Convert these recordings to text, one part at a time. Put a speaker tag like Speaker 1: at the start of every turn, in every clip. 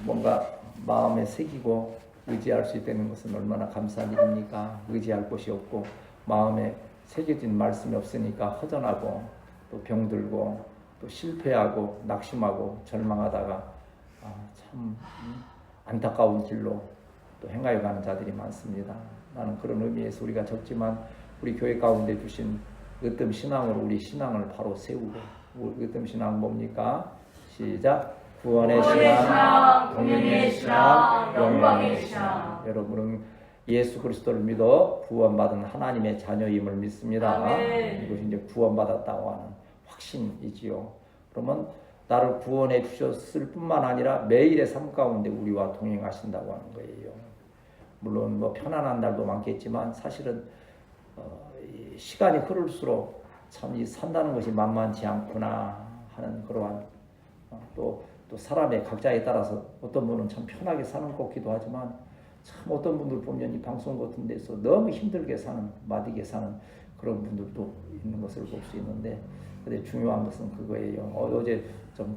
Speaker 1: 뭔가 마음에 새기고 의지할 수 있다는 것은 얼마나 감사한 일입니까? 의지할 곳이 없고 마음에 새겨진 말씀이 없으니까 허전하고 또 병들고 또 실패하고 낙심하고 절망하다가 참 안타까운 길로 또 행하여 가는 자들이 많습니다. 나는 그런 의미에서 우리가 적지만 우리 교회 가운데 주신 으뜸 신앙으로 우리 신앙을 바로 세우고, 으뜸 신앙 뭡니까? 시작. 구원의 신앙, 동행의 신앙, 영광의 신앙. 여러분은 예수 그리스도를 믿어 구원받은 하나님의 자녀임을 믿습니다. 아멘. 이것이 이제 구원받았다고 하는 확신이지요. 그러면 나를 구원해 주셨을 뿐만 아니라 매일의 삶 가운데 우리와 동행하신다고 하는 거예요. 물론 뭐 편안한 날도 많겠지만 사실은 시간이 흐를수록 참 이 산다는 것이 만만치 않구나 하는 그러한 또 사람의 각자에 따라서 어떤 분은 참 편하게 사는 것 같기도 하지만 참 어떤 분들 보면 이 방송 같은 데서 너무 힘들게 사는, 마디게 사는 그런 분들도 있는 것을 볼 수 있는데, 근데 중요한 것은 그거예요. 어제 좀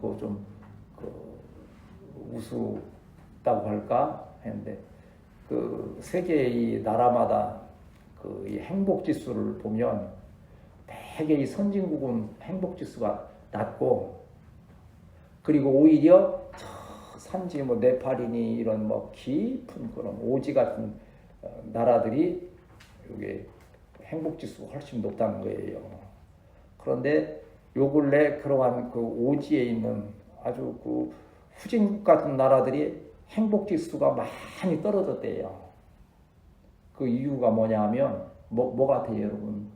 Speaker 1: 우스다고 할까 했는데, 그 세계의 나라마다 그 행복 지수를 보면 대개 이 선진국은 행복 지수가 낮고, 그리고 오히려 저 산지 뭐 네팔이니 이런 뭐 깊은 그런 오지 같은 나라들이 이게 행복 지수가 훨씬 높다는 거예요. 그런데 요 근래 그러한 그 오지에 있는 아주 그 후진국 같은 나라들이 행복 지수가 많이 떨어졌대요. 그 이유가 뭐냐 하면 뭐 같아요, 여러분?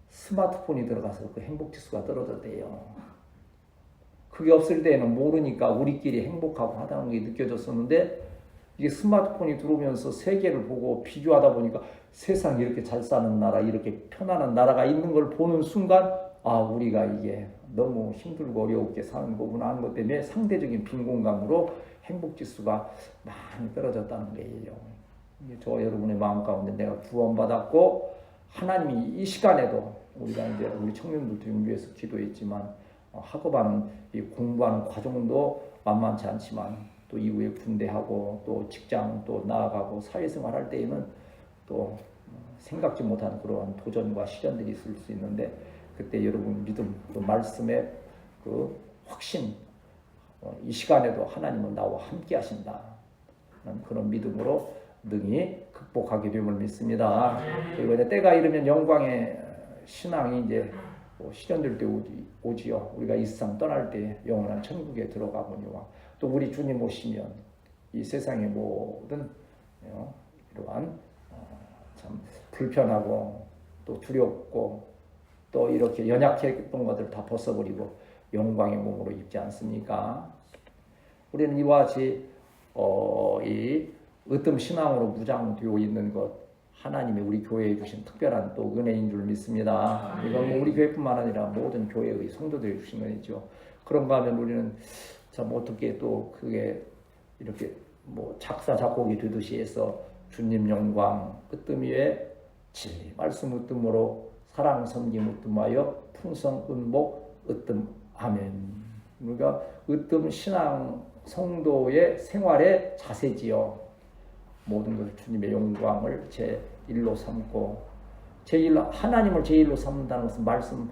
Speaker 1: 스마트폰이 들어가서 그 행복 지수가 떨어졌대요. 그게 없을 때는 모르니까 우리끼리 행복하고 하다는 게 느껴졌었는데, 이게 스마트폰이 들어오면서 세계를 보고 비교하다 보니까 세상에 이렇게 잘 사는 나라, 이렇게 편안한 나라가 있는 걸 보는 순간 우리가 이게 너무 힘들고 어렵게 사는 거구나 하는 것 때문에 상대적인 빈곤감으로 행복지수가 많이 떨어졌다는 거예요. 저 여러분의 마음 가운데 내가 구원받았고 하나님이 이 시간에도 우리가 이제 우리 청년들도 용기해서 기도했지만 학업하는 이 공부하는 과정도 만만치 않지만 또 이후에 군대하고 또 직장 또 나아가고 사회생활 할 때에는 또 생각지 못한 그러한 도전과 시련들이 있을 수 있는데, 그때 여러분 믿음 또 말씀의 그 확신, 이 시간에도 하나님은 나와 함께 하신다 그런 믿음으로 능히 극복하게 됨을 믿습니다. 그리고 이제 때가 이르면 영광의 신앙이 이제 시련될 때 오지요. 우리가 이 세상 떠날 때 영원한 천국에 들어가 보니와 또 우리 주님 오시면 이 세상의 모든 이러한 참 불편하고 또 두렵고 또 이렇게 연약했던 것들 다 벗어버리고 영광의 몸으로 입지 않습니까? 우리는 이와 같이 이 으뜸 신앙으로 무장되어 있는 것, 하나님이 우리 교회에 주신 특별한 또 은혜인 줄 믿습니다. 이건 뭐 우리 교회뿐만 아니라 모든 교회의 성도들이 주신 은혜죠. 그런가 하면 우리는 참 어떻게 또 그게 이렇게 뭐 작사 작곡이 되듯이 해서 주님 영광 으뜸 위에 진리 말씀 으뜸으로 사랑 섬김 으뜸하여 풍성 은복 으뜸 아멘. 우리가 으뜸 신앙 성도의 생활의 자세지요. 모든 것을 주님의 영광을 제1로 삼고, 하나님을 제1로 삼는다는 것은 말씀이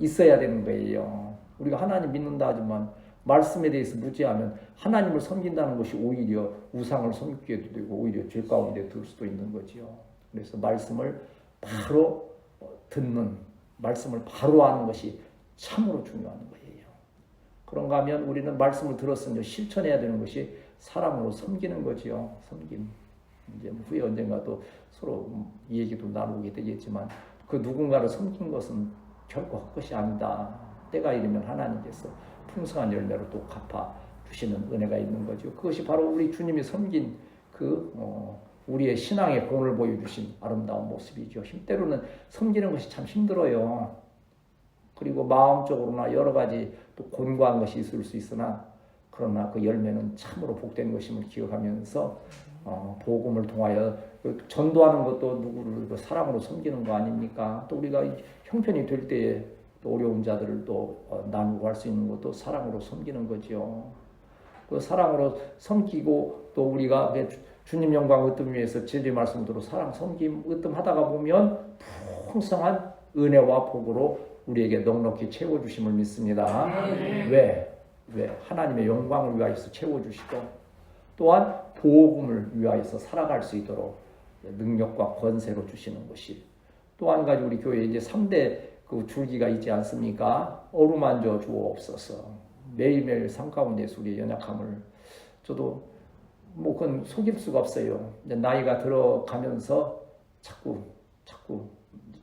Speaker 1: 있어야 되는 거예요. 우리가 하나님 믿는다 하지만 말씀에 대해서 무지하면 하나님을 섬긴다는 것이 오히려 우상을 섬기게도 되고 오히려 죄 가운데 들 수도 있는 거지요. 그래서 말씀을 바로 듣는, 말씀을 바로 하는 것이 참으로 중요한 거예요. 그런가 하면 우리는 말씀을 들었으면 실천해야 되는 것이 사랑으로 섬기는 거지요. 섬김. 이제 후에 언젠가 또 서로 이 얘기도 나누게 되겠지만, 그 누군가를 섬긴 것은 결코 헛것이 아니다. 때가 이르면 하나님께서 풍성한 열매로 또 갚아 주시는 은혜가 있는 거죠. 그것이 바로 우리 주님이 섬긴 우리의 신앙의 본을 보여주신 아름다운 모습이죠. 때로는 섬기는 것이 참 힘들어요. 그리고 마음적으로나 여러 가지 또 곤고한 것이 있을 수 있으나, 그러나 그 열매는 참으로 복된 것임을 기억하면서 복음을 통하여 전도하는 것도 누구를 사랑으로 섬기는 거 아닙니까? 또 우리가 형편이 될 때에 또 어려운 자들을 또 나누고 할 수 있는 것도 사랑으로 섬기는 거죠. 그 사랑으로 섬기고 또 우리가 주님 영광 얻기 위해서 진리 말씀대로 사랑 섬김 으뜸하다가 보면 풍성한 은혜와 복으로 우리에게 넉넉히 채워주심을 믿습니다. 왜? 하나님의 영광을 위하여서 채워주시고 또한 복음을 위하여서 살아갈 수 있도록 능력과 권세로 주시는 것이 또 한 가지 우리 교회에 이제 3대 그 줄기가 있지 않습니까? 어루만져 주옵소서. 매일매일 삶 가운데서 우리의 연약함을 저도 뭐 그건 속일 수가 없어요. 나이가 들어가면서 자꾸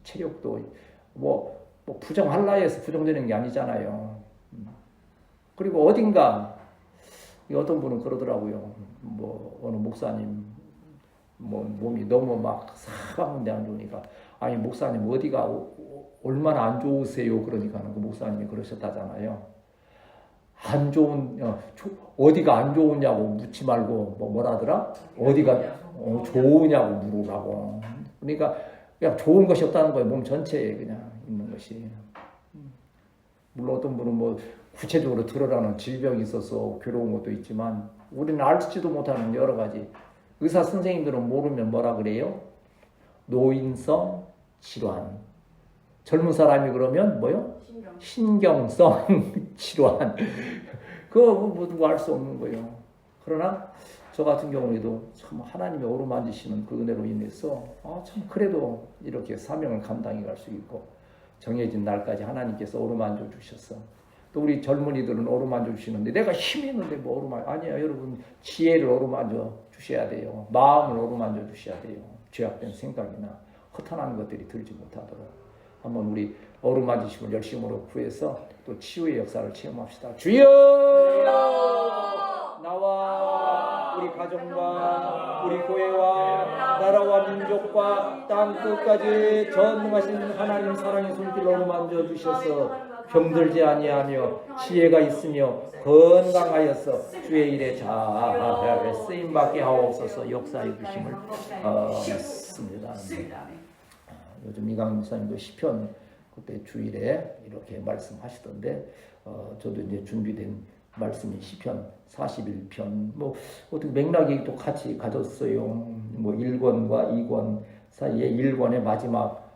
Speaker 1: 체력도 뭐 부정할라 해서 부정되는 게 아니잖아요. 그리고 어딘가 어떤 분은 그러더라고요. 뭐 어느 목사님 뭐 몸이 너무 막 사방데 안 좋으니까 아니 목사님 어디가 얼마나 안 좋으세요? 그러니까 그 목사님이 그러셨다잖아요. 안 좋은 어디가 안 좋으냐고 묻지 말고 뭐라더라? 어디가 좋으냐고 물으라고. 그러니까 그냥 좋은 것이 없다는 거예요. 몸 전체에 그냥 있는 것이. 물론 어떤 분은 뭐 구체적으로 들으라는 질병이 있어서 괴로운 것도 있지만 우리는 알지도 못하는 여러 가지 의사 선생님들은 모르면 뭐라 그래요? 노인성 질환. 젊은 사람이 그러면 뭐요? 신경성 질환. 그거 뭐 알 수 없는 거예요. 그러나 저 같은 경우에도 참 하나님의 어루만지시는 그 은혜로 인해서 참 그래도 이렇게 사명을 감당해 갈 수 있고 정해진 날까지 하나님께서 어루만져 주셨어. 또 우리 젊은이들은 어루만져 주시는데 내가 힘이 있는데 뭐 어루만져 아니야. 여러분 지혜를 어루만져 주셔야 돼요. 마음을 어루만져 주셔야 돼요. 죄악된 생각이나 허탄한 것들이 들지 못하도록 한번 우리 어루만지심을 열심으로 구해서 또 치유의 역사를 체험합시다. 주여 나와 우리 가정과 우리 교회와 나라와 민족과 땅 끝까지 전능하신 하나님 사랑의 손길로 어루만져 주셔서 병들지 아니하며 지혜가 있으며 건강하여서 주의 일에 잘 쓰임받게 하옵소서. 역사해 주심을 믿습니다. 요즘 이강 목사님도 시편 그때 주일에 이렇게 말씀하시던데 저도 이제 준비된 말씀이 시편 41편 뭐 어떻게 맥락이 또 같이 가졌어요. 뭐 1권과 2권 사이에 1권의 마지막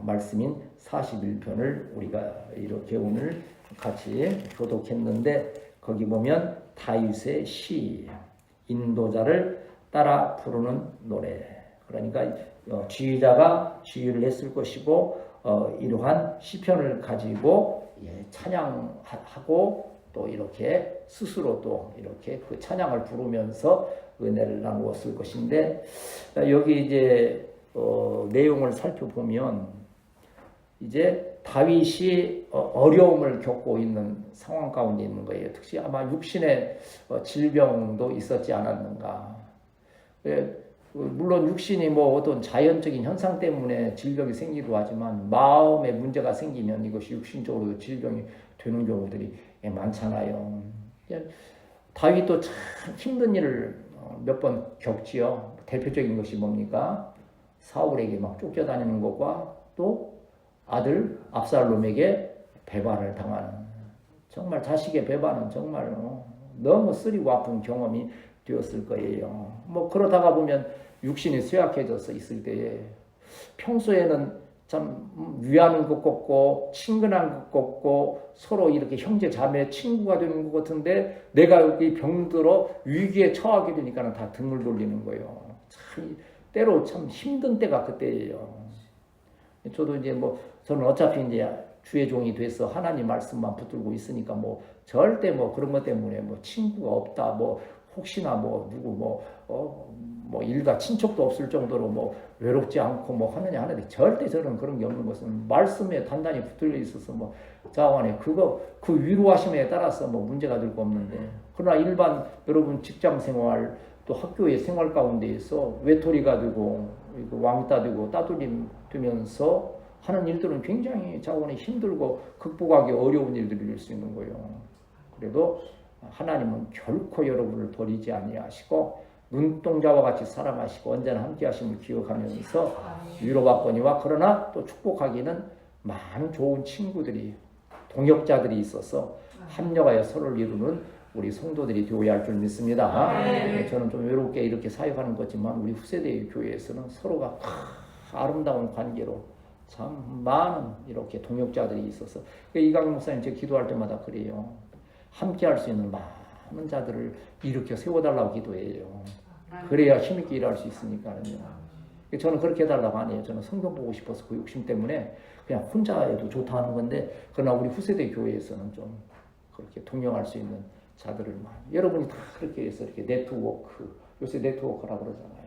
Speaker 1: 말씀인 41편을 우리가 이렇게 오늘 같이 교독했는데 거기 보면 다윗의 시 인도자를 따라 부르는 노래 그러니까 지휘자가 지휘를 했을 것이고 이러한 시편을 가지고 찬양하고 또 이렇게 스스로 또 이렇게 그 찬양을 부르면서 은혜를 나누었을 것인데 여기 이제 내용을 살펴보면 이제 다윗이 어려움을 겪고 있는 상황 가운데 있는 거예요. 특히 아마 육신의 질병도 있었지 않았는가. 물론 육신이 뭐 어떤 자연적인 현상 때문에 질병이 생기기도 하지만 마음에 문제가 생기면 이것이 육신적으로 질병이 되는 경우들이 많잖아요. 다윗도 참 힘든 일을 몇 번 겪지요. 대표적인 것이 뭡니까? 사울에게 막 쫓겨다니는 것과 또 아들 압살롬에게 배반을 당하는 정말 자식의 배반은 정말 너무 쓰리고 아픈 경험이 되었을 거예요. 뭐 그러다가 보면 육신이 쇠약해져서 있을 때에 평소에는 참 위하는 것 같고 친근한 것 같고 서로 이렇게 형제 자매 친구가 되는 것 같은데 내가 여기 병들어 위기에 처하게 되니까 다 등을 돌리는 거예요. 참 때로 참 힘든 때가 그때예요. 저도 이제 뭐 저는 어차피 이제 주의 종이 돼서 하나님 말씀만 붙들고 있으니까 뭐 절대 뭐 그런 것 때문에 뭐 친구가 없다 뭐 혹시나 뭐 누구 뭐 일가 친척도 없을 정도로 뭐 외롭지 않고 뭐 하느냐 하는데 절대 저는 그런 게 없는 것은 말씀에 단단히 붙들려 있어서 뭐 자원에 그 위로하심에 따라서 뭐 문제가 될 거 없는데 그러나 일반 여러분 직장 생활 또 학교의 생활 가운데에서 외톨이가 되고 왕따 되고 따돌림 되면서 하는 일들은 굉장히 자원에 힘들고 극복하기 어려운 일들일 수 있는 거예요. 그래도 하나님은 결코 여러분을 버리지 아니하시고 눈동자와 같이 사랑하시고 언제나 함께 하심을 기억하면서 위로받거니와 그러나 또 축복하기는 많은 좋은 친구들이 동역자들이 있어서 합력하여 서로를 이루는 우리 성도들이 되어야 할 줄 믿습니다. 저는 좀 외롭게 이렇게 사역하는 거지만 우리 후세대의 교회에서는 서로가 아름다운 관계로 참 많은 이렇게 동역자들이 있어서 이강용 목사님 제가 기도할 때마다 그래요. 함께 할 수 있는 많은 자들을 일으켜 세워달라고 기도해요. 그래야 힘있게 일할 수 있으니까요. 저는 그렇게 해달라고 안 해요. 저는 성경 보고 싶어서 그 욕심 때문에 그냥 혼자 해도 좋다 하는 건데, 그러나 우리 후세대 교회에서는 좀 그렇게 동역할 수 있는 자들을 많이, 여러분이 다 그렇게 해서 이렇게 네트워크, 요새 네트워크라고 그러잖아요.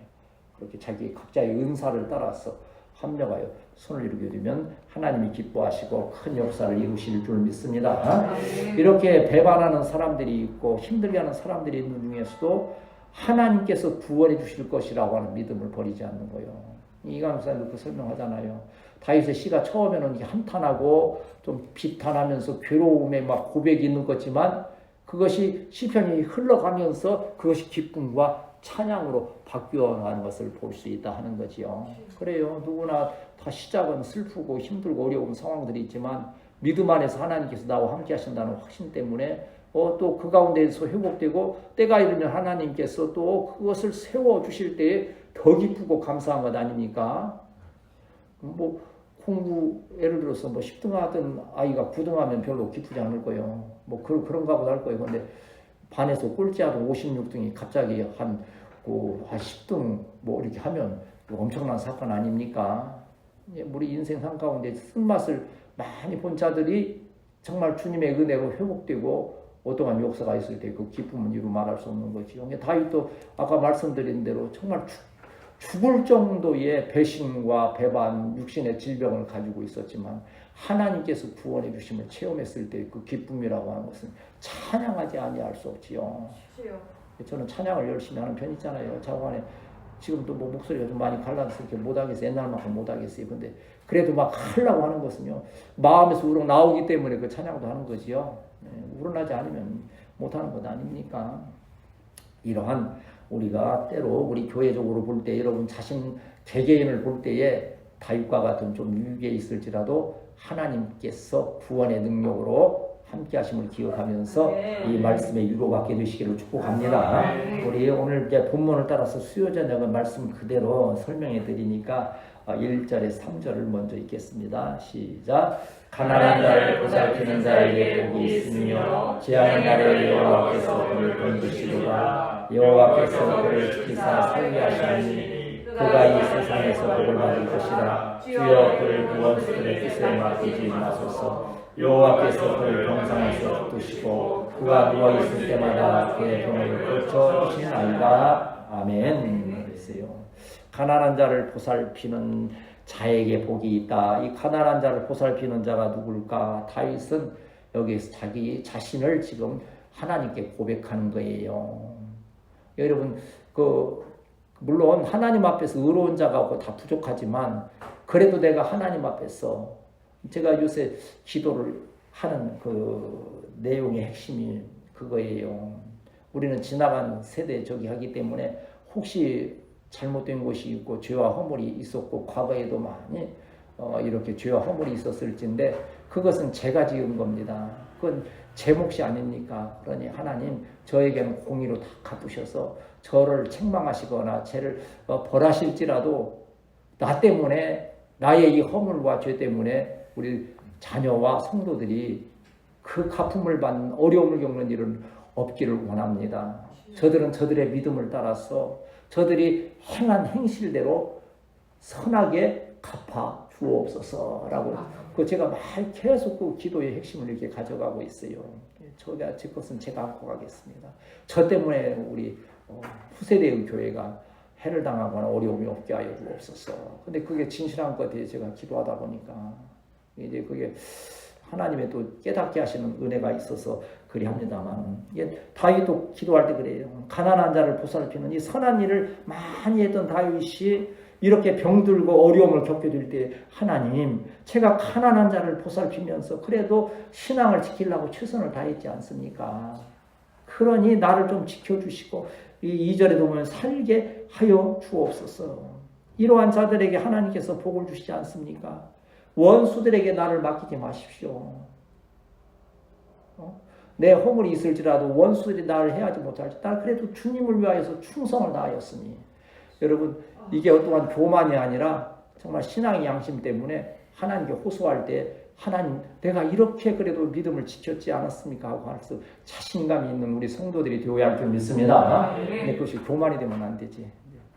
Speaker 1: 그렇게 자기 각자의 은사를 따라서 합력하여 손을 이루게 되면 하나님이 기뻐하시고 큰 역사를 이루실 줄 믿습니다. 이렇게 배반하는 사람들이 있고 힘들게 하는 사람들이 있는 중에서도 하나님께서 구원해 주실 것이라고 하는 믿음을 버리지 않는 거예요. 이강사님도 그 설명하잖아요. 다윗의 시가 처음에는 한탄하고 좀 비탄하면서 괴로움에 막 고백이 있는 거지만 그것이 시편이 흘러가면서 그것이 기쁨과 찬양으로 바뀌어가는 것을 볼 수 있다 하는 거지요. 그래요. 누구나 다 시작은 슬프고 힘들고 어려운 상황들이 있지만 믿음 안에서 하나님께서 나와 함께 하신다는 확신 때문에 또 그 가운데에서 회복되고 때가 이르면 하나님께서 또 그것을 세워주실 때에 더 기쁘고 감사한 것 아닙니까? 뭐 공부 예를 들어서 뭐 10등 하던 아이가 9등 하면 별로 기쁘지 않을 거예요. 뭐 그런가 보다 할 거예요. 근데 반에서 꼴찌하던 56등이 갑자기 한 10등 뭐 이렇게 하면 엄청난 사건 아닙니까? 우리 인생 삶 가운데 쓴맛을 많이 본 자들이 정말 주님의 은혜로 회복되고 어떠한 역사가 있을 때 그 기쁨은 이루 말할 수 없는 거지요. 다윗도 아까 말씀드린 대로 정말 죽을 정도의 배신과 배반, 육신의 질병을 가지고 있었지만 하나님께서 구원해 주심을 체험했을 때 그 기쁨이라고 하는 것은 찬양하지 아니할 수 없지요. 저는 찬양을 열심히 하는 편이잖아요. 자관에 지금도 뭐 목소리가 좀 많이 갈라서 이렇게 못하겠어요. 옛날만큼 못하겠어요. 근데 그래도 막 하려고 하는 것은요, 마음에서 우러나 나오기 때문에 그 찬양도 하는 거지요. 우러나지 않으면 못하는 것 아닙니까? 이러한 우리가 때로 우리 교회적으로 볼 때 여러분 자신 개개인을 볼 때에 다윗과 같은 좀 위기에 있을지라도 하나님께서 구원의 능력으로 함께 하심을 기억하면서 이 말씀에 위로받게 되시기를 축복합니다. 우리 오늘 이제 본문을 따라서 수요저녁은 말씀 그대로 설명해 드리니까 1절에 3절을 먼저 읽겠습니다. 시작. 가난한 자를 보살피는 자에게 복이 있으며 지하는 날에 여호와께서 그를 건지시리라. 여호와께서 그를 지키사 살게 하시니 그가 이 세상에서 복을 받을 것이라. 주여 그를 그 원수들의 뜻에 맡기지 마소서. 여호와께서 그를 병상에서 붙드시고 그가 누워있을 때마다 그의 병을 고쳐주시나이다. 아멘. 그랬어요. 가난한 자를 보살피는 자에게 복이 있다. 이 가난한 자를 보살피는 자가 누굴까? 다윗은 여기에서 자기 자신을 지금 하나님께 고백하는 거예요. 여러분, 물론 하나님 앞에서 의로운 자가 없고 다 부족하지만 그래도 내가 하나님 앞에서 제가 요새 기도를 하는 그 내용의 핵심이 그거예요. 우리는 지나간 세대 하기 때문에 혹시 잘못된 것이 있고 죄와 허물이 있었고 과거에도 많이 이렇게 죄와 허물이 있었을진데 그것은 제가 지은 겁니다. 그건 제 몫이 아닙니까? 그러니 하나님 저에게는 공의로 다 갚으셔서 저를 책망하시거나 죄를 벌하실지라도 나 때문에 나의 이 허물과 죄 때문에 우리 자녀와 성도들이 그 갚음을 받는 어려움을 겪는 일은 없기를 원합니다. 저들은 저들의 믿음을 따라서 저들이 행한 행실대로 선하게 갚아 주옵소서라고 제가 계속 그 기도의 핵심을 이렇게 가져가고 있어요. 제 것은 제가 안고 가겠습니다. 저 때문에 우리 후세대의 교회가 해를 당하거나 어려움이 없게 하여 주옵소서. 근데 그게 진실한 것 같아요. 제가 기도하다 보니까 이제 그게 하나님의 또 깨닫게 하시는 은혜가 있어서 그리 합니다만, 다윗도 기도할 때 그래요. 가난한 자를 보살피는 이 선한 일을 많이 했던 다윗이 이렇게 병들고 어려움을 겪게 될 때 하나님, 제가 가난한 자를 보살피면서 그래도 신앙을 지키려고 최선을 다했지 않습니까? 그러니 나를 좀 지켜주시고 이 2절에도 보면 살게 하여 주옵소서. 이러한 자들에게 하나님께서 복을 주시지 않습니까? 원수들에게 나를 맡기지 마십시오. 내 허물이 있을지라도 원수들이 나를 해하지 못할지 나는 그래도 주님을 위하여서 충성을 다하였으니. 여러분 이게 어떠한 교만이 아니라 정말 신앙의 양심 때문에 하나님께 호소할 때 하나님 내가 이렇게 그래도 믿음을 지켰지 않았습니까 하고 할 수 자신감이 있는 우리 성도들이 되어야 할 줄 믿습니다. 근데 그것이 교만이 되면 안 되지.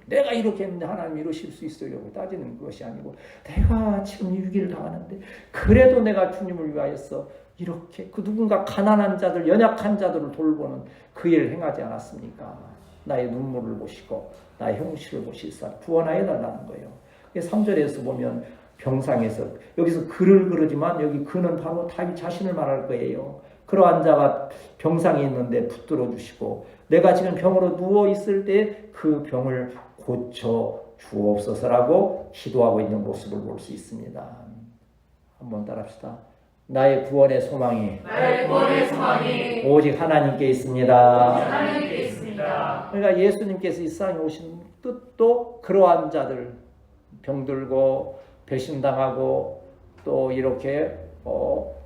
Speaker 1: 내가 이렇게 했는데 하나님 이러실 수 있어요 따지는 것이 아니고 내가 지금 유기를 당하는데 그래도 내가 주님을 위하여서 이렇게 그 누군가 가난한 자들 연약한 자들을 돌보는 그 일을 행하지 않았습니까? 나의 눈물을 보시고 나의 형실을 보시사 구원하여 달라는 거예요. 3절에서 보면 병상에서 여기서 그를 그러지만 여기 그는 바로 다윗 자신을 말할 거예요. 그러한 자가 병상에 있는데 붙들어 주시고 내가 지금 병으로 누워 있을 때 그 병을 고쳐 주옵소서라고 기도하고 있는 모습을 볼 수 있습니다. 한번 따라합시다. 나의 구원의 소망이 오직 하나님께 있습니다. 그러니까 예수님께서 이 세상에 오신 뜻도 그러한 자들 병들고 배신당하고 또 이렇게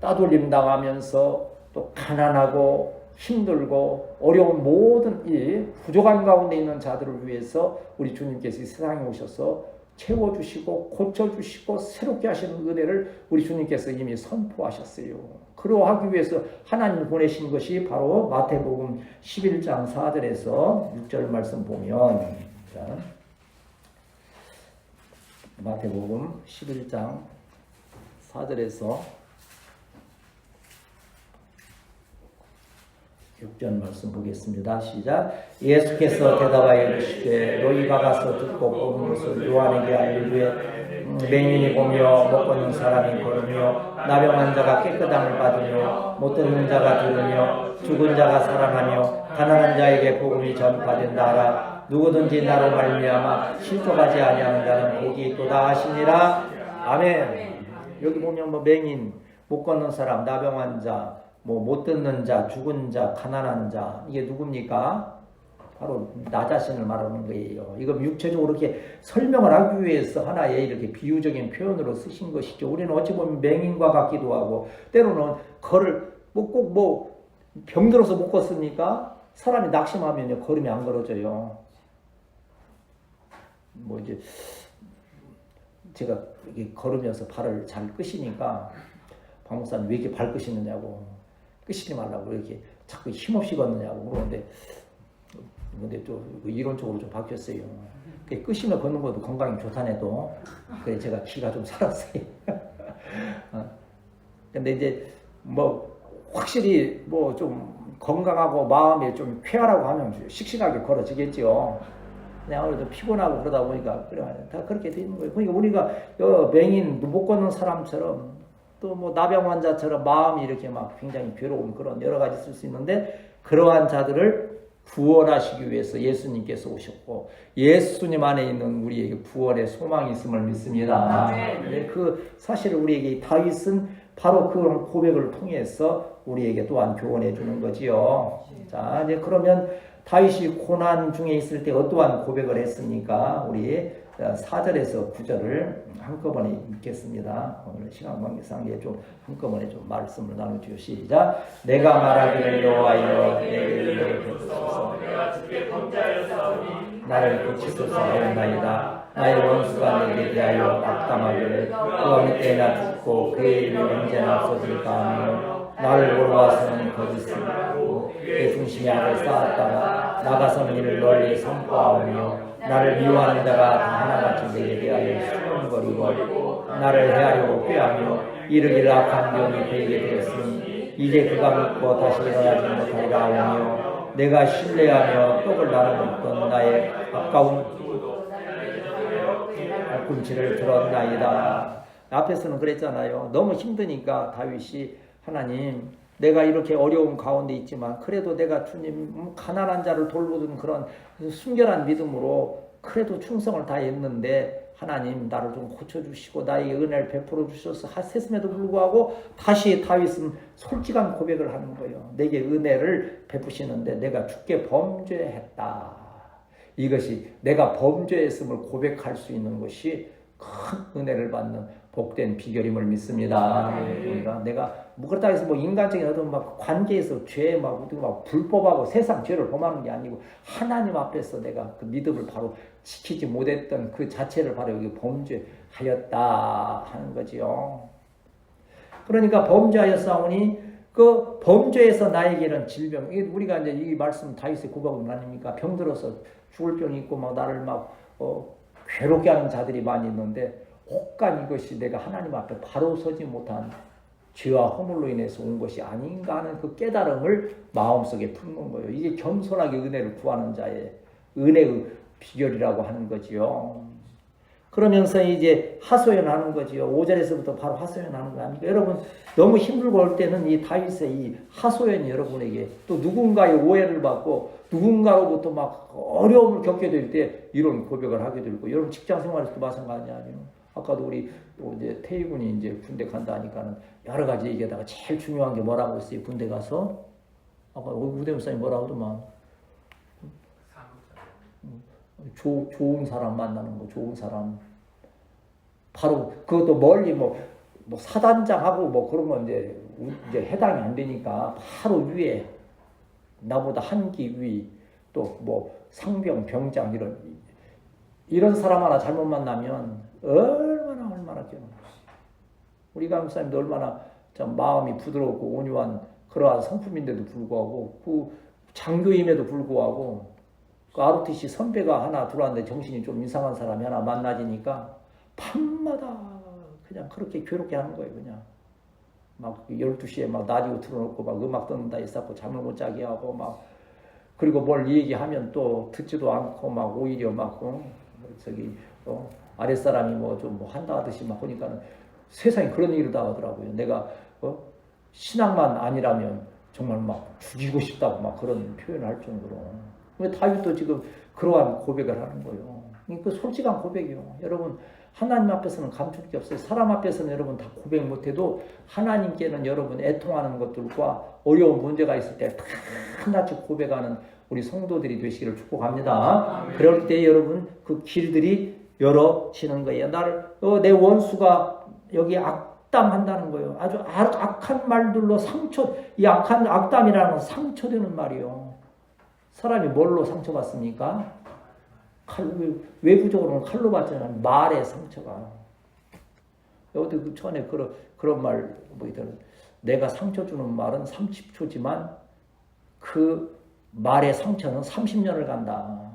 Speaker 1: 따돌림 당하면서 또 가난하고 힘들고 어려운 모든 이 부족한 가운데 있는 자들을 위해서 우리 주님께서 이 세상에 오셔서 채워주시고 고쳐주시고 새롭게 하시는 은혜를 우리 주님께서 이미 선포하셨어요. 그러하기 위해서 하나님을 보내신 것이 바로 마태복음 11장 4절에서 6절 말씀 보면 마태복음 11장 4절에서 6절 말씀 보겠습니다. 시작. 예수께서 대답하여 이르시되 너희가 가서 듣고 보는 것을 요한에게 알리되 맹인이 보며 못 걷는 사람이 걸으며 나병한 자가 깨끗함을 받으며 못 듣는 자가 들으며 죽은 자가 살아나며 가난한 자에게 복음이 전파된다 하라. 누구든지 나로 말미암아 실족하지 아니하는 자는 복이 있도다 하시니라. 아멘. 여기 보면 맹인, 못 걷는 사람, 나병한 자, 못 듣는 자, 죽은 자, 가난한 자, 이게 누굽니까? 바로 나 자신을 말하는 거예요. 이거 육체적으로 이렇게 설명을 하기 위해서 하나의 이렇게 비유적인 표현으로 쓰신 것이죠. 우리는 어찌 보면 맹인과 같기도 하고, 때로는 꼭 병들어서 못 걷습니까? 사람이 낙심하면 걸음이 안 걸어져요. 이제 제가 걸으면서 발을 잘 끄시니까 박 목사님 왜 이렇게 발 끄시느냐고, 끄시지 말라고 이렇게 자꾸 힘없이 걷느냐고 그러는데, 근데 또 이론적으로 좀 바뀌었어요. 끄시면 걷는 것도 건강에 좋다네도. 그래 제가 기가 좀 살았어요. 근데 이제 확실히 좀 건강하고 마음이 좀 쾌활하고 하면 씩씩하게 걸어지겠죠. 그냥 아무래도 피곤하고 그러다 보니까 다 그렇게 되는 거예요. 그러니까 우리가 맹인 못 걷는 사람처럼 또 나병 환자처럼 마음이 이렇게 막 굉장히 괴로운 그런 여러 가지 있을 수 있는데, 그러한 자들을 구원하시기 위해서 예수님께서 오셨고 예수님 안에 있는 우리에게 구원의 소망이 있음을 믿습니다. 네, 그 사실을 우리에게 다윗은 바로 그런 고백을 통해서 우리에게 또한 교훈해 주는 거지요. 자, 이제 그러면 다윗이 고난 중에 있을 때 어떠한 고백을 했습니까? 우리 4절에서 9절을 한꺼번에 읽겠습니다. 오늘 시간 관계상 좀 한꺼번에 좀 말씀을 나누죠. 시작. 내가 말하기를 여호와여 내게 은혜를 베푸소서. 내가 주께 범죄하였사오니 나를 고치소서 하였나이다. 나의 원수가 내게 대하여 악담하기를 그가 밑에나 죽고 그의 이름이 언제나 없어질까 하며 나를 보러 와서는 거짓을 하고 내 중심에 악을 쌓았다가 나가서는 이를 널리 선포하오며 나를 미워하는 자가 다 하나같이 내게 대하여 수군거리고 나를 해하려고 꾀하며 이르기를 악한 병이 그에게 되었으니 이제 그가 믿고 다시 일어나지 못하리라 하오며 내가 신뢰하며 떡을 나눠 먹던 나의 아까운 발꿈치를 들었나이다. 앞에서는 그랬잖아요. 너무 힘드니까 다윗이 하나님 내가 이렇게 어려운 가운데 있지만 그래도 내가 주님 가난한 자를 돌보던 그런 순결한 믿음으로 그래도 충성을 다했는데 하나님 나를 좀 고쳐주시고 나에게 은혜를 베풀어 주셔서 했음에도 불구하고 다시 다윗은 솔직한 고백을 하는 거예요. 내게 은혜를 베푸시는데 내가 주께 범죄했다. 이것이 내가 범죄했음을 고백할 수 있는 것이 큰 은혜를 받는 복된 비결임을 믿습니다. 그러니까 내가 뭐 그렇다고 해서 뭐 인간적인 어떤 막 관계에서 죄 막 불법하고 세상 죄를 범하는 게 아니고 하나님 앞에서 내가 그 믿음을 바로 지키지 못했던 그 자체를 바로 여기 범죄하였다 하는 거지요. 그러니까 범죄하였사오니 그 범죄에서 나에게는 질병, 우리가 이제 이 말씀 다윗의 고백은 아닙니까? 병들어서 죽을 병이 있고 막 나를 막 괴롭게 하는 자들이 많이 있는데 혹간 이것이 내가 하나님 앞에 바로 서지 못한 죄와 허물로 인해서 온 것이 아닌가 하는 그 깨달음을 마음속에 품는 거예요. 이게 겸손하게 은혜를 구하는 자의 은혜의 비결이라고 하는 거지요. 그러면서 이제 하소연하는 거지요. 5절에서부터 바로 하소연하는 거 아닙니까? 여러분 너무 힘들고 올 때는 이 다윗의 이 하소연이 여러분에게 또 누군가의 오해를 받고 누군가로부터 막 어려움을 겪게 될 때 이런 고백을 하게 되고 여러분 직장 생활에서도 마찬가지 아니에요. 아까도 우리 이제 태희군이 이제 군대 간다 하니까는 여러 가지 얘기하다가 제일 중요한 게 뭐라고 했어요? 군대 가서 아까 우대무사님 뭐라고 하더만 좋은 사람 만나는 거, 좋은 사람. 바로 그것도 멀리 뭐 사단장하고 뭐 그런 건 이제 해당이 안 되니까 바로 위에 나보다 한 기 위 또 뭐 상병, 병장 이런 사람 하나 잘못 만나면 얼마나 우리 강사님도 얼마나 참 마음이 부드럽고 온유한 그러한 성품인데도 불구하고 그 장교임에도 불구하고 그 ROTC 선배가 하나 들어왔는데 정신이 좀 이상한 사람이 하나 만나지니까 밤마다 그냥 그렇게 괴롭게 하는 거예요. 그냥 막 12시에 막 라디오 틀어놓고 막 음악 듣는다 했었고 잠을 못 자게 하고 막 그리고 뭘 얘기하면 또 듣지도 않고 막 오히려 막 아랫사람이 뭐 좀 뭐 한다 하듯이 막 하니까는 세상에 그런 얘기를 다 하더라고요. 내가 신앙만 아니라면 정말 막 죽이고 싶다고 막 그런 표현을 할 정도로. 근데 다윗도 지금 그러한 고백을 하는 거예요. 그 솔직한 고백이요. 여러분 하나님 앞에서는 감출 게 없어요. 사람 앞에서는 여러분 다 고백 못해도 하나님께는 여러분 애통하는 것들과 어려운 문제가 있을 때 다 하나씩 고백하는 우리 성도들이 되시기를 축복합니다. 그럴 때 여러분 그 길들이 열어지는 거예요. 내 원수가 여기 악담한다는 거예요. 아주 악한 말들로 이 악한 악담이라는 건 상처되는 말이요. 사람이 뭘로 상처받습니까? 외부적으로는 칼로 받잖아요. 말의 상처가. 어디 그 전에 그런 말 내가 상처 주는 말은 30초지만 그 말의 상처는 30년을 간다.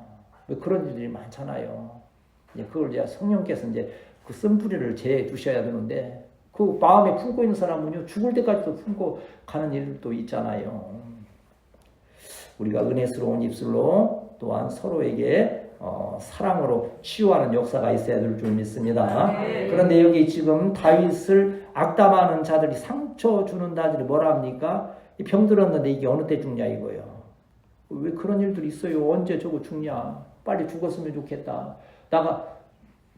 Speaker 1: 그런 일들이 많잖아요. 그걸 이제 성령께서 이제 그 쓴뿌리를 재해 두셔야 되는데 그 마음에 품고 있는 사람은요 죽을 때까지도 품고 가는 일도 있잖아요. 우리가 은혜스러운 입술로 또한 서로에게 사랑으로 치유하는 역사가 있어야 될 줄 믿습니다. 그런데 여기 지금 다윗을 악담하는 자들이 상처 주는 자들이 뭐라 합니까? 병들었는데 이게 어느 때 죽냐 이거예요. 왜 그런 일들이 있어요? 언제 저거 죽냐? 빨리 죽었으면 좋겠다.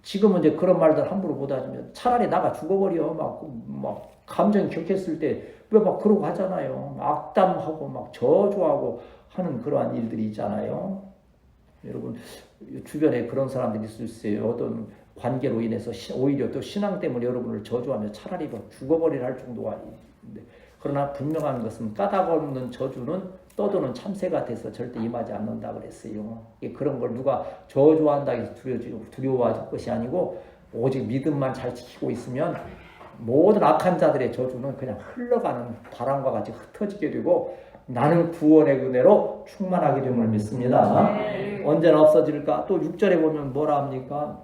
Speaker 1: 지금은 이제 그런 말들 함부로 못 하지만 차라리 나가 죽어버려. 막 감정이 격했을 때 왜 막 그러고 하잖아요. 악담하고 막 저주하고 하는 그러한 일들이 있잖아요. 여러분 주변에 그런 사람들이 있을 수 있어요. 어떤 관계로 인해서 오히려 또 신앙 때문에 여러분을 저주하며 차라리 죽어버리라 할 정도가 있는데 그러나 분명한 것은 까닭 없는 저주는 떠도는 참새 같아서 절대 임하지 않는다 그랬어요. 그런 걸 누가 저주한다 해서 두려워할 것이 아니고 오직 믿음만 잘 지키고 있으면 모든 악한 자들의 저주는 그냥 흘러가는 바람과 같이 흩어지게 되고 나는 구원의 은혜로 충만하게 됨을 믿습니다. 언제나 없어질까? 또 6절에 보면 뭐라 합니까?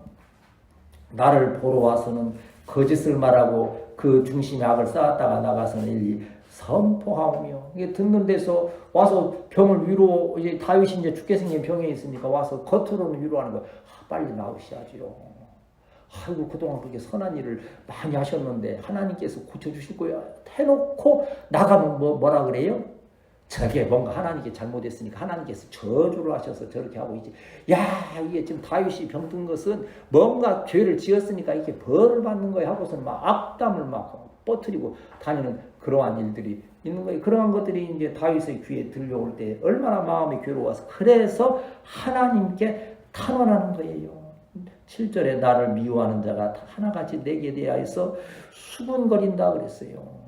Speaker 1: 나를 보러 와서는 거짓을 말하고 그 중심에 악을 쌓았다가 나가서는 일리 선포하오며 이게 듣는 데서 와서 병을 이제 다윗이 이제 죽게 생긴 병에 있으니까 와서 겉으로는 위로하는 거 빨리 나으셔야지요. 아이고 그동안 그렇게 선한 일을 많이 하셨는데 하나님께서 고쳐주실 거야 해놓고 나가면 뭐라 그래요? 저게 뭔가 하나님께 잘못했으니까 하나님께서 저주를 하셔서 저렇게 하고 이제 이게 지금 다윗이 병든 것은 뭔가 죄를 지었으니까 이렇게 벌을 받는 거야 하고서는 막 악담을 막 뻗뜨리고 다니는 그러한 일들이 있는 거예요. 그러한 것들이 이제 다윗의 귀에 들려올 때 얼마나 마음이 괴로워서 그래서 하나님께 탄원하는 거예요. 7절에 나를 미워하는 자가 하나같이 내게 대하여서 수군거린다 그랬어요.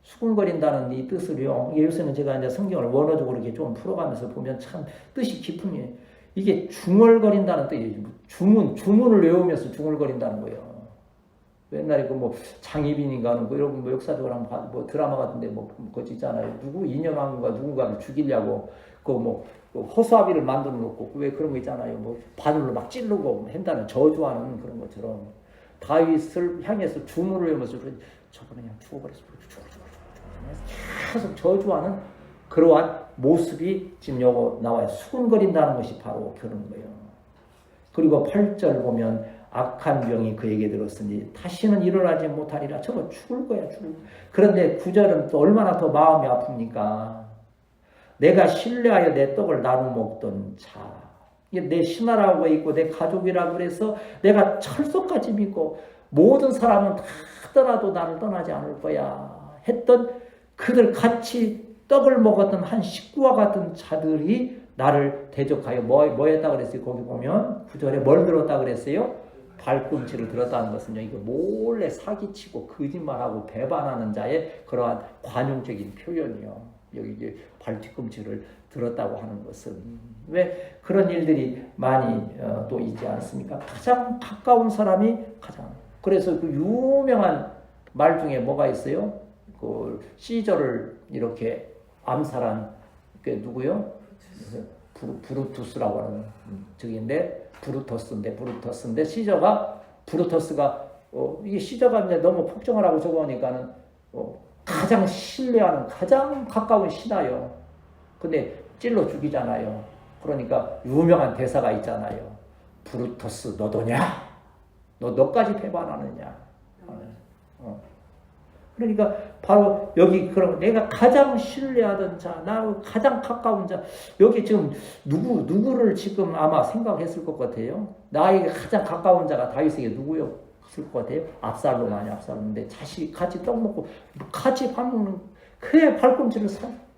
Speaker 1: 수군거린다는 이 뜻을요. 이게 요새는 제가 이제 성경을 원어적으로 이렇게 좀 풀어가면서 보면 참 뜻이 깊은 게 이게 중얼거린다는 뜻이에요. 주문을 외우면서 중얼거린다는 거예요. 옛날에 그 뭐 장희빈인가 하는 거 이런 뭐 역사적으로 한번 뭐 드라마 같은데 뭐 그거 있잖아요. 누구 이념왕과 누군가를 죽이려고 그 허수아비를 만들어 놓고 왜 그런 거 있잖아요. 뭐 바늘로 막 찌르고 한다는 저주하는 그런 것처럼 다윗을 향해서 주문을 외우면서 저번에 그냥 죽어버렸어. 계속 저주하는 그러한 모습이 지금 요거 나와요. 수군거린다는 것이 바로 그런 거예요. 그리고 8절 보면 악한 병이 그에게 들었으니 다시는 일어나지 못하리라. 저거 죽을 거야, 죽을 거야. 그런데 9절은 또 얼마나 더 마음이 아픕니까? 내가 신뢰하여 내 떡을 나눠 먹던 자. 이게 내 신하라고 있고 내 가족이라고 그래서 내가 철석같이 믿고 모든 사람은 다 떠나도 나를 떠나지 않을 거야 했던 그들 같이 떡을 먹었던 한 식구와 같은 자들이 나를 대적하여 뭐 했다 그랬어요? 거기 보면 9절에 뭘 들었다 그랬어요? 발꿈치를 들었다는 것은요, 이거 몰래 사기치고 거짓말하고 배반하는 자의 그러한 관용적인 표현이요. 여기 이제 발뒤꿈치를 들었다고 하는 것은 왜 그런 일들이 많이 또 있지 않습니까? 가장 가까운 사람이 그래서 그 유명한 말 중에 뭐가 있어요? 그 시저를 이렇게 암살한 그 누구요? 브루투스라고 하는 적인데 브루터스인데 브루터스가 이게 시저가 이제 너무 폭정을 하고 적어오니까는 가장 신뢰하는 가장 가까운 신하요. 근데 찔러 죽이잖아요. 그러니까 유명한 대사가 있잖아요. 브루터스 너도냐? 너까지 배반하느냐? 그러니까 바로 여기 그런 내가 가장 신뢰하던 자, 나 가장 가까운 자, 여기 지금 누구를 지금 아마 생각했을 것 같아요. 나에게 가장 가까운 자가 다윗에게 누구였을 것 같아요? 압살롬 아니야, 압살롬인데 자식 같이 떡 먹고 같이 밥 먹는 그의 발꿈치를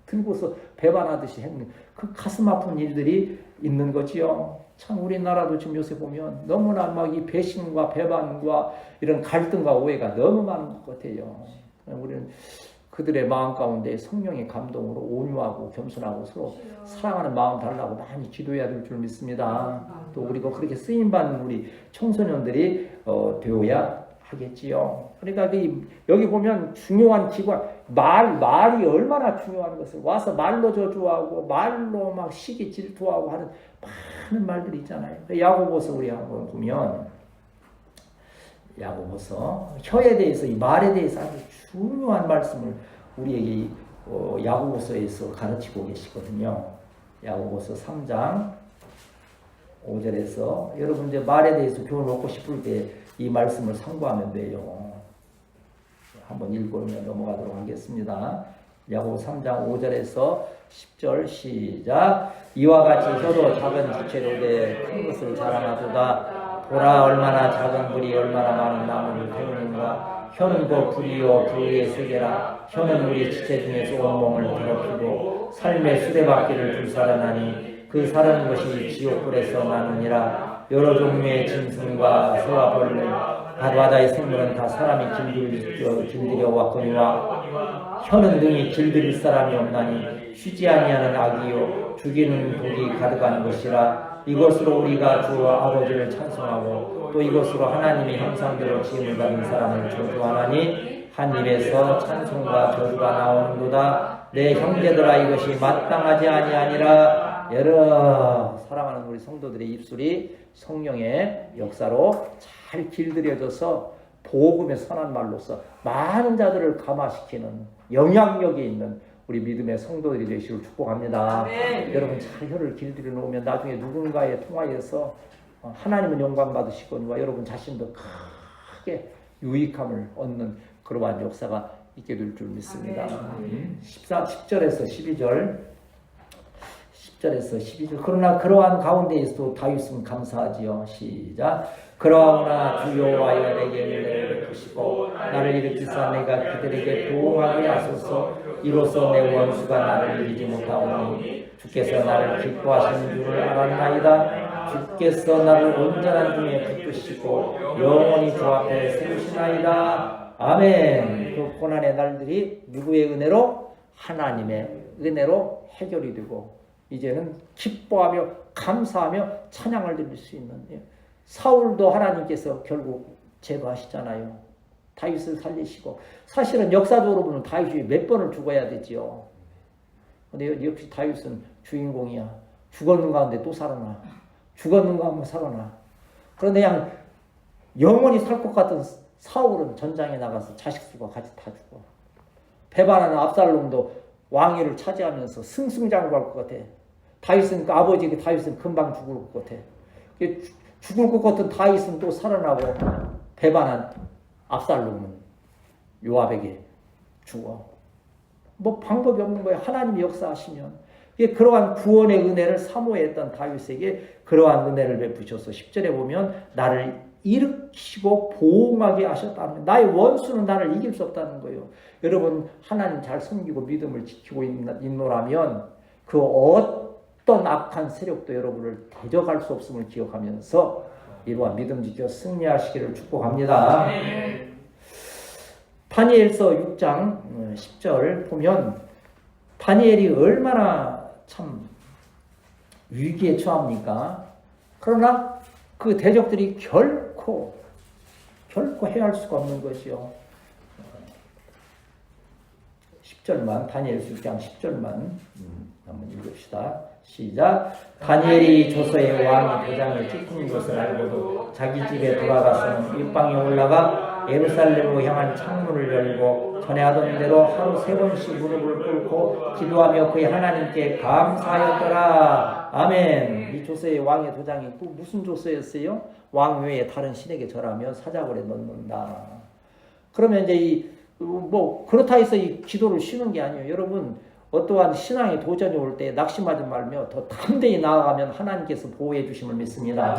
Speaker 1: 들고서 배반하듯이 했는 그 가슴 아픈 일들이 있는 거지요. 참 우리나라도 지금 요새 보면 너무나 막 이 배신과 배반과 이런 갈등과 오해가 너무 많은 것 같아요. 우리는 그들의 마음 가운데 성령의 감동으로 온유하고 겸손하고 서로 사랑하는 마음 달라고 많이 기도해야 될 줄 믿습니다. 또 우리가 그렇게 쓰임받는 우리 청소년들이 되어야 하겠지요. 그러니까 여기 보면 중요한 기관 말이 얼마나 중요한 것을 와서 말로 저주하고 말로 막 시기 질투하고 하는 많은 말들이 있잖아요. 야고보서 우리 한번 보면 야고보서 혀에 대해서 이 말에 대해서 아주 중요한 말씀을 우리에게 야고보서에서 가르치고 계시거든요. 야고보서 3장 5절에서 여러분 이제 말에 대해서 교훈을 얻고 싶을 때 이 말씀을 참고하면 돼요. 한번 읽으면 넘어가도록 하겠습니다. 야고보 3장 5절에서 10절 시작. 이와 같이 혀도 작은 지체로 돼 큰 것을 자랑하도다. 보라 얼마나 작은 불이 얼마나 많은 나무를 태우는가. 혀는 그 불이요 불의 세계라. 혀는 우리 지체 중에서 온몸을 더럽히고 삶의 수레바퀴를 불살아나니 그 사는 것이 지옥불에서 나느니라. 여러 종류의 짐승과 새와 벌레 바다의 생물은 다 사람이 길들여 왔거니와 혀는 능히 길들일 사람이 없나니 쉬지 아니하는 악이요 죽이는 독이 가득한 것이라. 이것으로 우리가 주 아버지를 찬송하고 또 이것으로 하나님의 형상대로 지음을 받은 사람을 저주하나니 한 입에서 찬송과 저주가 나오는도다. 내 형제들아 이것이 마땅하지 아니하니라. 여러 사랑하는 우리 성도들의 입술이 성령의 역사로 잘 길들여져서 복음의 선한 말로서 많은 자들을 감화시키는 영향력이 있는 우리 믿음의 성도들이 되시길 축복합니다. 여러분 잘 혀를 길들여 놓으면 나중에 누군가에 통하여서 하나님은 영광 받으시거니와 여러분 자신도 크게 유익함을 얻는 그러한 역사가 있게 될 줄 믿습니다. 10절에서 12절 그러나 그러한 가운데에서도 다윗은 감사하지요. 시작. 그러나 주 여호와여 내게 은혜를 베푸시고 나를 일으키사 내가 그들에게 보응하게 하소서. 이로써 내 원수가 나를 이기지 못하오니 주께서 나를 기뻐하시는 줄을 알았나이다. 주께서 나를 온전한 중에 붙드시고 영원히 주 앞에 세우시나이다. 아멘. 그 고난의 날들이 누구의 은혜로? 하나님의 은혜로 해결이 되고 이제는 기뻐하며 감사하며 찬양을 드릴 수 있는, 사울도 하나님께서 결국 제거하시잖아요. 다윗을 살리시고. 사실은 역사적으로 보면 다윗이 몇 번을 죽어야 되지요. 근데 역시 다윗은 주인공이야. 죽었는가 하는데 또 살아나. 죽었는가 하면 살아나. 그런데 그냥 영원히 살 것 같은 사울은 전장에 나가서 자식 수가 같이 다 죽어. 배반하는 압살롬도 왕위를 차지하면서 승승장구할 것 같아. 다윗은 그 아버지 그 다윗은 금방 죽을 것 같아. 죽을 것 같은 다윗은 또 살아나고 배반한 압살롬은 요압에게 죽어. 뭐 방법이 없는 거예요. 하나님이 역사하시면. 그러한 구원의 은혜를 사모했던 다윗에게 그러한 은혜를 베푸셔서 10절에 보면 나를 일으키시고 보응하게 하셨다는 거예요. 나의 원수는 나를 이길 수 없다는 거예요. 여러분 하나님 잘 섬기고 믿음을 지키고 있노라면 그 어떤 악한 세력도 여러분을 대적할 수 없음을 기억하면서 이러한 믿음 지켜 승리하시기를 축복합니다. 다니엘서 6장 10절 보면 다니엘이 얼마나 참 위기에 처합니까? 그러나 그 대적들이 결코 해할 수가 없는 것이요. 10절만 다니엘서 6장 10절만 한번 읽읍시다. 시작. 다니엘이 조서의 왕이 도장을 찍은 것을 알고도 자기 집에 돌아가서는 윗방에 올라가 예루살렘으로 향한 창문을 열고 전에 하던 대로 하루 3번씩 무릎을 꿇고 기도하며 그의 하나님께 감사하였더라. 아멘. 이 조서의 왕의 도장이 무슨 조서였어요? 왕 외에 다른 신에게 절하며 사자굴에 넣는다. 그러면 이제 그렇다 해서 이 기도를 쉬는 게 아니에요. 여러분 어떠한 신앙의 도전이 올 때 낙심하지 말며 더 담대히 나아가면 하나님께서 보호해 주심을 믿습니다.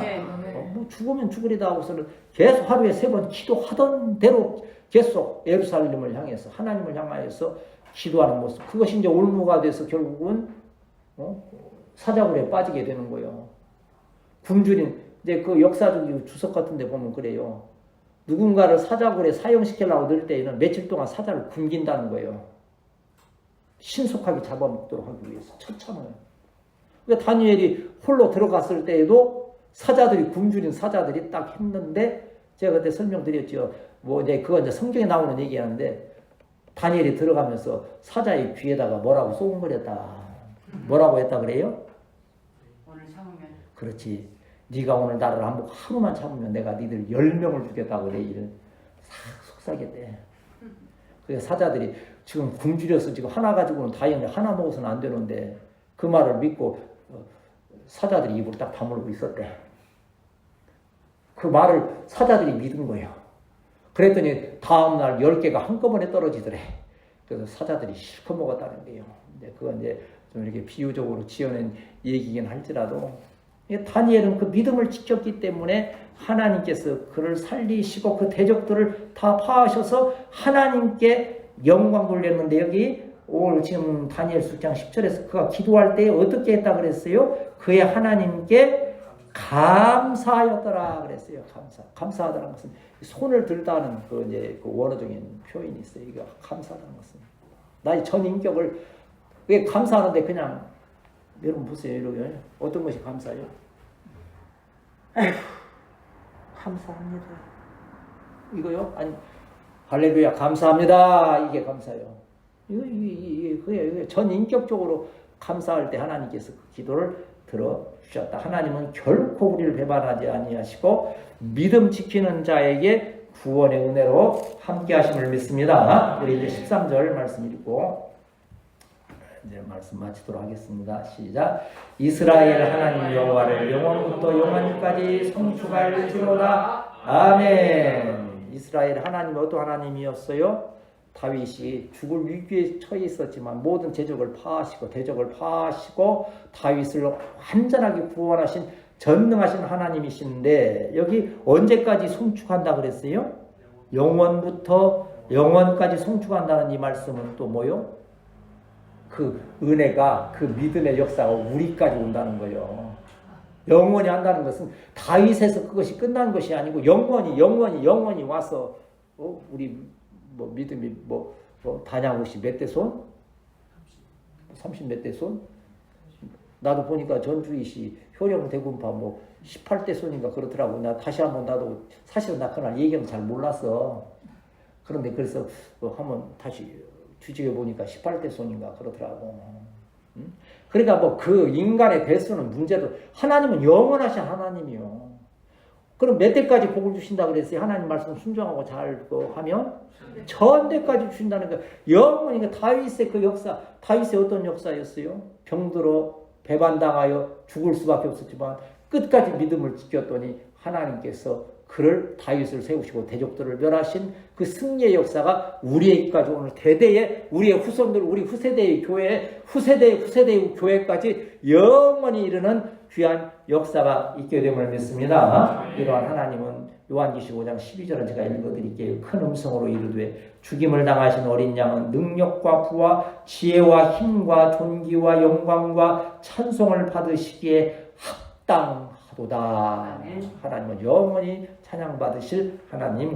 Speaker 1: 죽으면 죽으리다 하고서는 계속 하루에 3번 기도하던 대로 계속 예루살렘을 향해서 하나님을 향하여서 기도하는 모습. 그것이 이제 올무가 돼서 결국은 사자굴에 빠지게 되는 거예요. 굶주린 이제 그 역사적 주석 같은 데 보면 그래요. 누군가를 사자굴에 사형시키려고 늘 때에는 며칠 동안 사자를 굶긴다는 거예요. 신속하게 잡아먹도록 하기 위해서 처참해요. 그러니까 다니엘이 홀로 들어갔을 때에도 사자들이 굶주린 사자들이 딱 했는데 제가 그때 설명드렸죠. 그건 이제 성경에 나오는 얘기하는데 다니엘이 들어가면서 사자의 귀에다가 뭐라고 쏘근거렸다. 뭐라고 했다 그래요?
Speaker 2: 오늘 참으면.
Speaker 1: 그렇지. 네가 오늘 나를 하루만 참으면 내가 니들 10명을 죽였다고 내 일을 속삭였대. 그래서 사자들이 지금 굶주려서 지금 하나 가지고는 다행히 하나 먹어서는 안 되는데 그 말을 믿고 사자들이 입을 딱 다물고 있었대. 그 말을 사자들이 믿은 거예요. 그랬더니 다음날 10개가 한꺼번에 떨어지더래. 그래서 사자들이 실컷 먹었다는 거예요. 그건 이제 좀 이렇게 비유적으로 지어낸 얘기긴 할지라도 다니엘은 그 믿음을 지켰기 때문에 하나님께서 그를 살리시고 그 대적들을 다 파하셔서 하나님께 영광 돌렸는데 여기 오늘 지금 다니엘서 6장 10절에서 그가 기도할 때 어떻게 했다 그랬어요? 그의 하나님께 감사하였더라 그랬어요. 감사하다는 것은 손을 들다는 그 원어적인 표현이 있어요. 이게 감사하다는 것은 나의 전 인격을 왜 감사하는데 그냥 여러분 보세요. 이러면 어떤 것이 감사해요? 에휴, 감사합니다. 이거요? 아니 할렐루야 감사합니다. 이게 감사예요. 이게 전 인격적으로 감사할 때 하나님께서 그 기도를 들어주셨다. 하나님은 결코 우리를 배반하지 아니하시고 믿음 지키는 자에게 구원의 은혜로 함께 하심을 믿습니다. 우리 이제 13절 말씀 읽고 이제 말씀 마치도록 하겠습니다. 시작. 이스라엘 하나님 여호와를 영원부터 영원까지 송축할지로다. 아멘. 이스라엘 하나님이 어떤 하나님이었어요? 다윗이 죽을 위기에 처해 있었지만 모든 대적을 파하시고 다윗을 완전하게 구원하신 전능하신 하나님이신데 여기 언제까지 송축한다 그랬어요? 영원부터 영원까지 송축한다는 이 말씀은 또 뭐요? 그 은혜가 그 믿음의 역사가 우리까지 온다는 거예요. 영원히 한다는 것은 다윗에서 그것이 끝난 것이 아니고 영원히 와서 우리 뭐 믿음이 뭐 단양 혹시 몇 대 손? 30 몇 대 손? 나도 보니까 전주이시 효령 대군파 뭐 18대 손인가 그렇더라고. 나 다시 한번 나도 사실은 나 그날 얘기는 잘 몰랐어. 그런데 그래서 한번 다시 뒤지게 보니까 18대 손인가 그렇더라고. 응? 그러니까 뭐 그 인간의 대수는 문제도 하나님은 영원하신 하나님이요. 그럼 몇 대까지 복을 주신다 그랬어요? 하나님 말씀 순종하고 잘 하면 천대까지 주신다는 거. 영원히 다윗의 그 역사, 다윗의 어떤 역사였어요? 병들어 배반당하여 죽을 수밖에 없었지만 끝까지 믿음을 지켰더니 하나님께서 그를 다윗을 세우시고 대적들을 멸하신 그 승리의 역사가 우리에게까지 오늘 대대에 우리의 후손들 우리 후세대의 교회 후세대의 교회까지 영원히 이르는 귀한 역사가 있게 됨을 믿습니다. 이러한 하나님은 요한계시록 5장 12절은 제가 읽어드릴게요. 큰 음성으로 이르되 죽임을 당하신 어린 양은 능력과 부와 지혜와 힘과 존귀와 영광과 찬송을 받으시기에 합당하도다. 하나님은 영원히 찬양받으실 하나님.